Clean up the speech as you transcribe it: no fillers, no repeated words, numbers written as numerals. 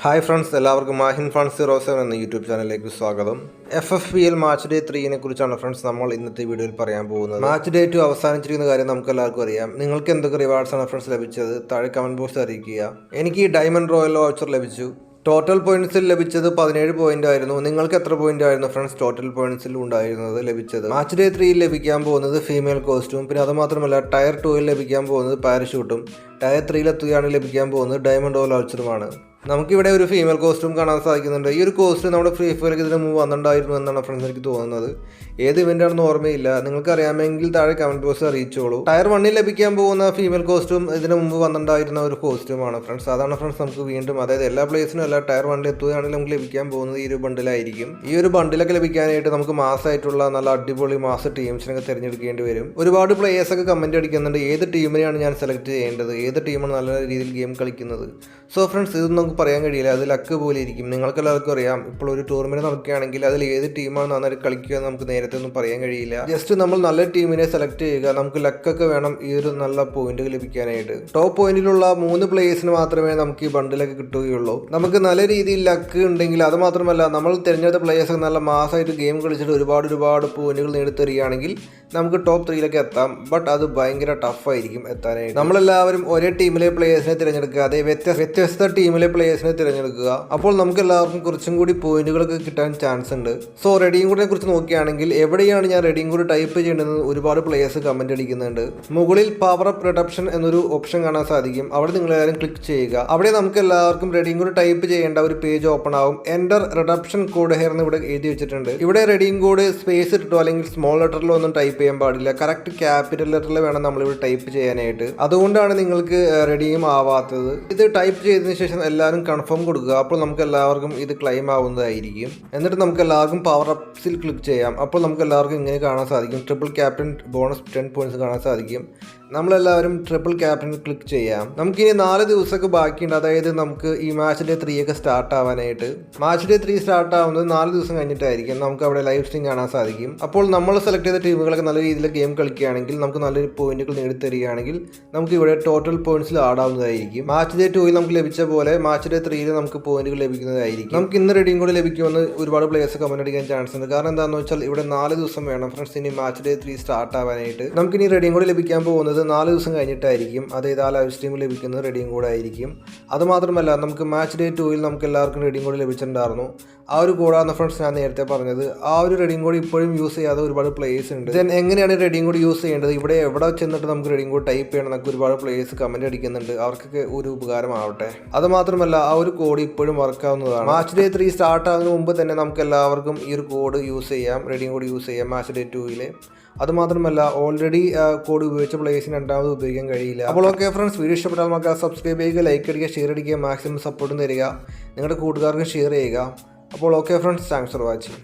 Hi friends, എല്ലാവർക്കും Mahin fun 07 എന്ന YouTube ചാനലിലേക്ക് സ്വാഗതം. FFPL മാച്ച് ഡേ 3 കുറിച്ചാണ് ഫ്രണ്ട്സ് നമ്മൾ ഇന്നത്തെ വീഡിയോയിൽ പറയാൻ പോകുന്നത്. മാച്ച് ഡേ 2 അവസാനിച്ചിരിക്കുന്ന കാര്യം നമുക്ക് എല്ലാവർക്കും അറിയാം. നിങ്ങൾക്ക് എന്തൊക്കെ റിവാർഡ്സ് ആണ് ഫ്രണ്ട്സ് ലഭിച്ചത് താഴെ കമൻറ്റ് ബോക്സിൽ അറിയിക്കുക. എനിക്ക് ഈ ഡയമണ്ട് റോയൽ വൗച്ചർ ലഭിച്ചു. ടോട്ടൽ പോയിന്റ്സിൽ ലഭിച്ചത് 17 പോയിന്റ് ആയിരുന്നു. നിങ്ങൾക്ക് എത്ര പോയിന്റ് ആയിരുന്നു ഫ്രണ്ട്സ് ടോട്ടൽ പോയിന്റ്സിൽ ഉണ്ടായിരുന്നത് ലഭിച്ചത്? മാച്ച് ഡേ 3 ലഭിക്കാൻ പോകുന്നത് ഫീമെയിൽ കോസ്റ്റ്യൂം, പിന്നെ അതുമാത്രമല്ല ടയർ 2 ലഭിക്കാൻ പോകുന്നത് പാരഷൂട്ടും, ടയർ 3 ലഭിക്കാൻ പോകുന്നത് ഡയമണ്ട് റോയൽ വൗച്ചറുമാണ്. നമുക്കിവിടെ ഒരു ഫീമെയിൽ കോസ്റ്റ്യൂം കാണാൻ സാധിക്കുന്നുണ്ട്. ഈ ഒരു കോസ്റ്റ്യൂം നമ്മുടെ ഫ്രീ ഫയർക്ക് ഇതിന് മുമ്പ് വന്നിട്ടുണ്ടായിരുന്നു എന്നാണ് ഫ്രണ്ട്സ് എനിക്ക് തോന്നുന്നത്. ഏത് ഇവൻ്റ് ആണെന്ന് ഓർമ്മയില്ല. നിങ്ങൾക്ക് അറിയാമെങ്കിൽ താഴെ കമൻറ്റ് ബോക്സിൽ അറിയിച്ചോളൂ. ടയർ 1 ലഭിക്കാൻ പോകുന്ന ഫീമെയിൽ കോസ്റ്റ്യൂം ഇതിന് മുമ്പ് വന്നിട്ടുണ്ടായിരുന്ന ഒരു കോസ്റ്റ്യൂമാണ് ഫ്രണ്ട്സ്. അതാണ് ഫ്രണ്ട്സ് നമുക്ക് വീണ്ടും, അതായത് എല്ലാ പ്ലേസിനും അല്ല, ടയർ 1 എത്തുകയാണെങ്കിൽ നമുക്ക് ലഭിക്കാൻ പോകുന്നത് ഈ ഒരു ബണ്ടിലായിരിക്കും. ഈ ഒരു ബണ്ടിലൊക്കെ ലഭിക്കാനായിട്ട് നമുക്ക് മാസമായിട്ടുള്ള നല്ല അടിപൊളി മാസ ടീംസിനൊക്കെ തിരഞ്ഞെടുക്കേണ്ടി വരും. ഒരുപാട് പ്ലേയേഴ്സൊക്കെ കമൻറ്റ് അടിക്കുന്നുണ്ട് ഏത് ടീമിനെയാണ് ഞാൻ സെലക്ട് ചെയ്യേണ്ടത്, ഏത് ടീമാണ് നല്ല രീതിയിൽ ഗെയിം കളിക്കുന്നത്. സോ ഫ്രണ്ട്സ്, ഇതൊന്നും പറയാൻ കഴിയില്ല, അത് ലക്ക് പോലെ ഇരിക്കും. നിങ്ങൾക്ക് എല്ലാവർക്കും അറിയാം, ഇപ്പോൾ ഒരു ടൂർണമെന്റ് നടക്കുകയാണെങ്കിൽ അതിൽ ഏത് ടീമാണ് നന്നായി കളിക്കുക എന്ന് നമുക്ക് നേരത്തെ ഒന്നും പറയാൻ കഴിയില്ല. ജസ്റ്റ് നമ്മൾ നല്ല ടീമിനെ സെലക്ട് ചെയ്യുക. നമുക്ക് ലക്കൊക്കെ വേണം ഈ ഒരു നല്ല പോയിന്റുകൾ ലഭിക്കാനായിട്ട്. ടോപ്പ് പോയിന്റിലുള്ള 3 പ്ലേയേഴ്സിന് മാത്രമേ നമുക്ക് ഈ ബണ്ടിലൊക്കെ കിട്ടുകയുള്ളൂ. നമുക്ക് നല്ല രീതിയിൽ ലക്ക് ഉണ്ടെങ്കിൽ, അത് മാത്രമല്ല നമ്മൾ തിരഞ്ഞെടുത്ത പ്ലേയേഴ്സൊക്കെ നല്ല മാസമായിട്ട് ഗെയിം കളിച്ചിട്ട് ഒരുപാട് പോയിന്റുകൾ നേടിത്തരികയാണെങ്കിൽ നമുക്ക് ടോപ്പ് 3 എത്താം. ബട്ട് അത് ഭയങ്കര ടഫായിരിക്കും എത്താനായിട്ട്. നമ്മളെല്ലാവരും ഒരേ ടീമിലെ പ്ലേയേഴ്സിനെ തിരഞ്ഞെടുക്കുക, അതേ വ്യത്യസ്ത ടീമിലെ പ്ലേയേഴ്സിനെ തിരഞ്ഞെടുക്കുക. അപ്പോൾ നമുക്ക് എല്ലാവർക്കും കുറച്ചും കൂടി പോയിന്റുകളൊക്കെ കിട്ടാൻ ചാൻസ് ഉണ്ട്. സോ റെഡിയും കൂടിനെ കുറിച്ച് നോക്കുകയാണെങ്കിൽ എവിടെയാണ് ഞാൻ റെഡിയും കൂടി ടൈപ്പ് ചെയ്യേണ്ടതെന്ന് ഒരുപാട് പ്ലേയേഴ്സ് കമന്റ് അടിക്കുന്നുണ്ട്. മുകളിൽ പവർ അപ്പ് റിഡപ്ഷൻ എന്നൊരു ഓപ്ഷൻ കാണാൻ സാധിക്കും. അവിടെ നിങ്ങളെല്ലാവരും ക്ലിക്ക് ചെയ്യുക. അവിടെ നമുക്ക് എല്ലാവർക്കും റെഡിയും കൂടി ടൈപ്പ് ചെയ്യേണ്ട ഒരു പേജ് ഓപ്പൺ ആവും. എൻ്റർ റിഡപ്ഷൻ കോഡ് ഹെയർ എന്ന് ഇവിടെ എഴുതി വെച്ചിട്ടുണ്ട്. ഇവിടെ റെഡിയും കോഡ് സ്പേസ് ഇട്ടോ അല്ലെങ്കിൽ സ്മോൾ ലെറ്ററിലോ ഒന്നും ടൈപ്പ് ചെയ്യാൻ പാടില്ല. കറക്റ്റ് ക്യാപിറ്റൽ ലെറ്ററിൽ വേണം നമ്മളിവിടെ ടൈപ്പ് ചെയ്യാനായിട്ട്. അതുകൊണ്ടാണ് നിങ്ങൾക്ക് റെഡിയും ആവാത്തത്. ഇത് ടൈപ്പ് ചെയ്തതിനു ശേഷം എല്ലാവരും കൺഫേം കൊടുക്കുക. അപ്പോൾ നമുക്ക് എല്ലാവർക്കും ഇത് ക്ലെയിം ആവുന്നതായിരിക്കും. എന്നിട്ട് നമുക്ക് എല്ലാവർക്കും പവർ അപ്സിൽ ക്ലിക്ക് ചെയ്യാം. അപ്പോൾ നമുക്ക് എല്ലാവർക്കും ഇങ്ങനെ കാണാൻ സാധിക്കും. ട്രിപ്പിൾ ക്യാപ്റ്റൻ ബോണസ് 10 പോയിന്റ്സ് കാണാൻ സാധിക്കും. നമ്മളെല്ലാവരും ട്രിപ്പിൾ ക്യാപ്റ്റൻ ക്ലിക്ക് ചെയ്യാം. നമുക്കിനി 4 ദിവസമൊക്കെ ബാക്കിയുണ്ട്. അതായത് നമുക്ക് ഈ മാച്ച് ഡേ 3 ഒക്കെ സ്റ്റാർട്ട് ആവാനായിട്ട്. മാച്ച് ഡേ 3 സ്റ്റാർട്ട് ആവുന്നത് 4 ദിവസം കഴിഞ്ഞിട്ടായിരിക്കും. നമുക്ക് അവിടെ ലൈവ് സ്ട്രീം കാണാൻ സാധിക്കും. അപ്പോൾ നമ്മൾ സെലക്ട് ചെയ്ത ടീമുകളൊക്കെ നല്ല രീതിയിൽ ഗെയിം കളിക്കുകയാണെങ്കിൽ, നമുക്ക് നല്ലൊരു പോയിന്റുകൾ നേടിത്തരികയാണെങ്കിൽ നമുക്ക് ഇവിടെ ടോട്ടൽ പോയിന്റ്സിൽ ആടാവുന്നതായിരിക്കും. മാച്ച് ഡേ 2 നമുക്ക് ലഭിച്ച പോലെ മാച്ച് ഡേ 3 നമുക്ക് പോയിന്റുകൾ ലഭിക്കുന്നതായിരിക്കും. നമുക്ക് ഇന്ന് റെഡിയും കൂടി ലഭിക്കുമെന്ന് ഒരുപാട് പ്ലേയേഴ്സ് കമന്റ് അടിക്കാൻ ചാൻസ് ഉണ്ട്. കാരണം എന്താണെന്ന് വെച്ചാൽ ഇവിടെ 4 ദിവസം വേണം ഫ്രണ്ട്സ് ഇനി മാച്ച് ഡേ 3 സ്റ്റാർട്ട് ആവാനായിട്ട്. നമുക്കിനി റെഡിയും കൂടി ലഭിക്കാൻ പോകുന്നത് 4 ദിവസം കഴിഞ്ഞിട്ടായിരിക്കും. അതായത് ആ ലൈവ് സ്ട്രീം ലഭിക്കുന്നത് റെഡിയും കൂടെ ആയിരിക്കും. അതുമാത്രമല്ല, നമുക്ക് മാച്ച് ഡേ 2 നമുക്ക് എല്ലാവർക്കും റെഡിയും കൂടി ലഭിച്ചിട്ടുണ്ടായിരുന്നു. ആ ഒരു കോഡാണ് ഫ്രണ്ട്സ് ഞാൻ നേരത്തെ പറഞ്ഞത്. ആ ഒരു റെഡിയും കൂടി ഇപ്പോഴും യൂസ് ചെയ്യാതെ ഒരുപാട് പ്ലേയേഴ്സ് ഉണ്ട്. ദെൻ എങ്ങനെയാണ് റെഡിയും കൂടി യൂസ് ചെയ്യേണ്ടത്, ഇവിടെ എവിടെ ചെന്നിട്ട് നമുക്ക് റെഡിയും കൂടി ടൈപ്പ് ചെയ്യണം എന്നൊക്കെ ഒരുപാട് പ്ലേയേഴ്സ് കമന്റ് അടിക്കുന്നുണ്ട്. അവർക്കൊക്കെ ഒരു ഉപകാരമാവട്ടെ. അതുമാത്രമല്ല, ആ ഒരു കോഡ് ഇപ്പോഴും വർക്ക് ആവുന്നതാണ്. മാച്ച് ഡേ 3 സ്റ്റാർട്ട് ആകുന്നതിന് മുമ്പ് തന്നെ നമുക്ക് എല്ലാവർക്കും ഈ ഒരു കോഡ് യൂസ് ചെയ്യാം, റെഡിയും കൂടി യൂസ് ചെയ്യാം മാച്ച് ഡേ 2. അതുമാത്രമല്ല, ഓൾറെഡി കോഡ് ഉപയോഗിച്ച പ്ലേയേഴ്സിന് രണ്ടാമത് ഉപയോഗിക്കാൻ കഴിയില്ല. അപ്പോൾ ഓക്കെ ഫ്രണ്ട്സ്, വീഡിയോ ഇഷ്ടപ്പെട്ടാൽ നമുക്ക് സബ്സ്ക്രൈബ് ചെയ്യുക, ലൈക്ക് അടിക്കുക, ഷെയർ അടിക്കുക, മാക്സിമം സപ്പോർട്ടും തരിക, നിങ്ങളുടെ കൂട്ടുകാർക്ക് ഷെയർ ചെയ്യുക. അപ്പോൾ okay friends, thanks for watching.